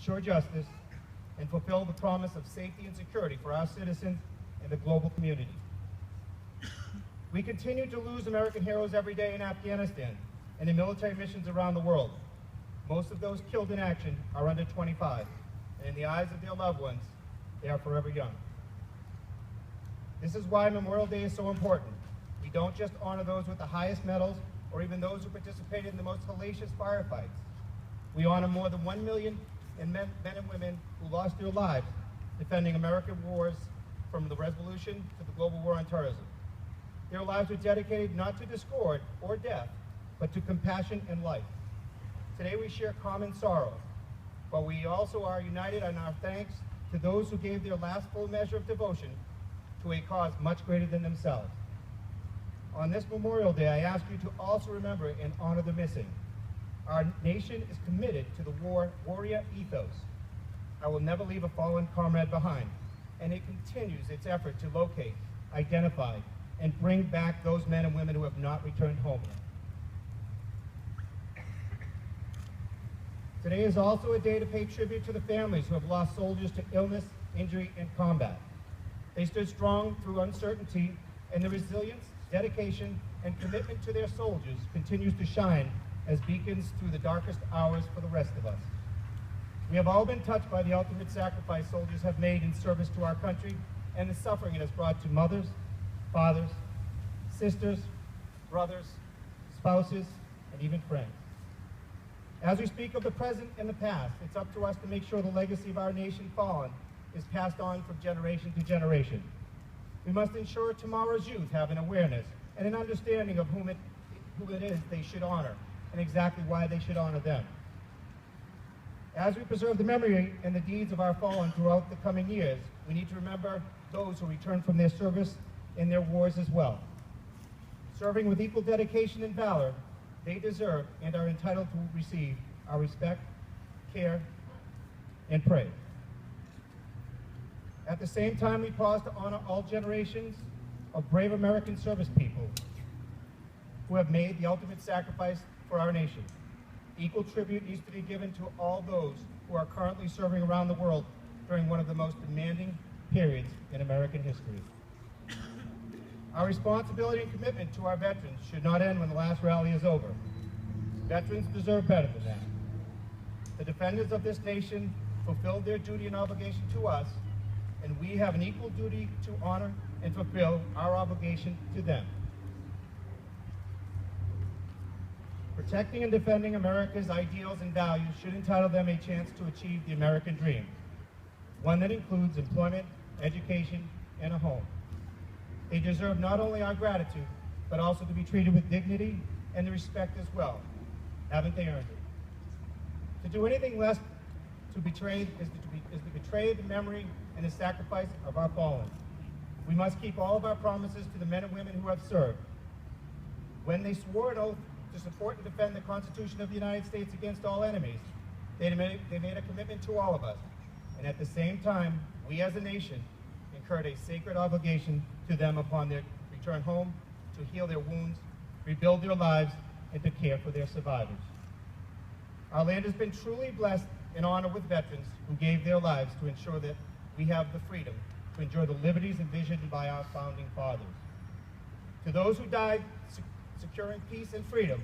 ensure justice, and fulfill the promise of safety and security for our citizens and the global community. We continue to lose American heroes every day in Afghanistan and in military missions around the world. Most of those killed in action are under 25, and in the eyes of their loved ones, they are forever young. This is why Memorial Day is so important. We don't just honor those with the highest medals or even those who participated in the most hellacious firefights. We honor more than 1 million men and women who lost their lives defending American wars from the Revolution to the global war on terrorism. Their lives were dedicated not to discord or death, but to compassion and life. Today we share common sorrow, but we also are united in our thanks to those who gave their last full measure of devotion to a cause much greater than themselves. On this Memorial Day, I ask you to also remember and honor the missing. Our nation is committed to the warrior ethos. I will never leave a fallen comrade behind, and it continues its effort to locate, identify, and bring back those men and women who have not returned home yet. Today is also a day to pay tribute to the families who have lost soldiers to illness, injury, and combat. They stood strong through uncertainty, and the resilience, dedication, and commitment to their soldiers continues to shine as beacons through the darkest hours for the rest of us. We have all been touched by the ultimate sacrifice soldiers have made in service to our country and the suffering it has brought to mothers, fathers, sisters, brothers, spouses, and even friends. As we speak of the present and the past, it's up to us to make sure the legacy of our nation fallen is passed on from generation to generation. We must ensure tomorrow's youth have an awareness and an understanding of who it is they should honor and exactly why they should honor them. As we preserve the memory and the deeds of our fallen throughout the coming years, we need to remember those who return from their service in their wars as well. Serving with equal dedication and valor, they deserve and are entitled to receive our respect, care, and praise. At the same time, we pause to honor all generations of brave American service people who have made the ultimate sacrifice for our nation. Equal tribute needs to be given to all those who are currently serving around the world during one of the most demanding periods in American history. Our responsibility and commitment to our veterans should not end when the last rally is over. Veterans deserve better than that. The defenders of this nation fulfilled their duty and obligation to us, and we have an equal duty to honor and fulfill our obligation to them. Protecting and defending America's ideals and values should entitle them a chance to achieve the American dream, one that includes employment, education, and a home. They deserve not only our gratitude, but also to be treated with dignity and the respect as well. Haven't they earned it? To do anything less to betray is to betray the memory and the sacrifice of our fallen. We must keep all of our promises to the men and women who have served. When they swore an oath to support and defend the Constitution of the United States against all enemies, they made a commitment to all of us. And at the same time, we as a nation incurred a sacred obligation to them upon their return home to heal their wounds, rebuild their lives, and to care for their survivors. Our land has been truly blessed and honored with veterans who gave their lives to ensure that we have the freedom to enjoy the liberties envisioned by our founding fathers. To those who died securing peace and freedom,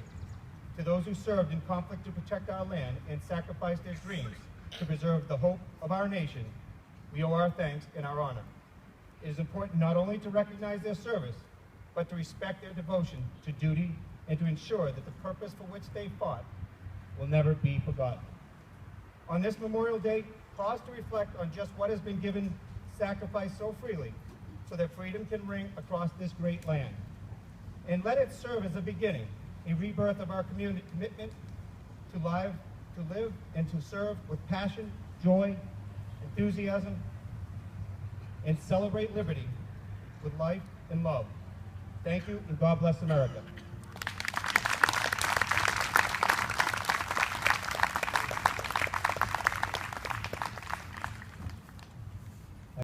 to those who served in conflict to protect our land and sacrificed their dreams to preserve the hope of our nation, we owe our thanks and our honor. It is important not only to recognize their service, but to respect their devotion to duty and to ensure that the purpose for which they fought will never be forgotten. On this Memorial Day, pause to reflect on just what has been given, sacrificed so freely, so that freedom can ring across this great land. And let it serve as a beginning, a rebirth of our commitment to live and to serve with passion, joy, enthusiasm, and celebrate liberty with life and love. Thank you, and God bless America.